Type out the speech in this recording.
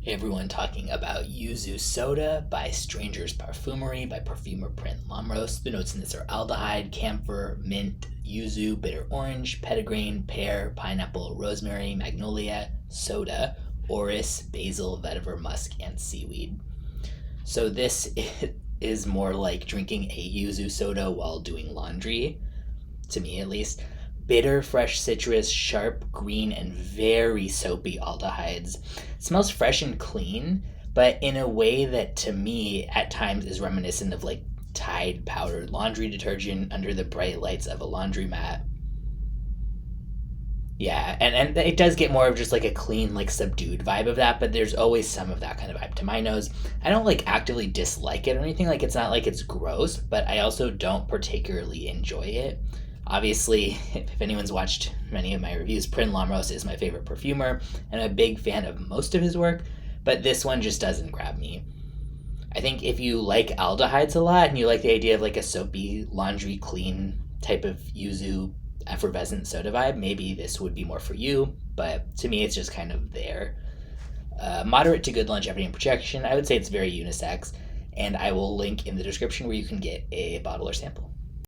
Hey everyone, talking about Yuzu Soda by Stranger's Parfumerie by Perfumer, Prin, Lomros. The notes in this are aldehyde, camphor, mint, yuzu, bitter orange, petitgrain, pear, pineapple, rosemary, magnolia, soda, orris, basil, vetiver, musk, and seaweed. So this is more like drinking a yuzu soda while doing laundry, to me at least. Bitter, fresh citrus, sharp, green, and very soapy aldehydes. It smells fresh and clean, but in a way that to me at times is reminiscent of like Tide powdered laundry detergent under the bright lights of a laundromat. Yeah, and it does get more of just like a clean, like subdued vibe of that, but there's always some of that kind of vibe to my nose. I don't like actively dislike it or anything, like it's not like it's gross, but I also don't particularly enjoy it. Obviously, if anyone's watched many of my reviews, Prin Lomros is my favorite perfumer, and I'm a big fan of most of his work, but this one just doesn't grab me. I think if you like aldehydes a lot and you like the idea of like a soapy, laundry clean type of yuzu effervescent soda vibe, maybe this would be more for you. But to me, it's just kind of there. Moderate to good longevity and protection. I would say it's very unisex, and I will link in the description where you can get a bottle or sample.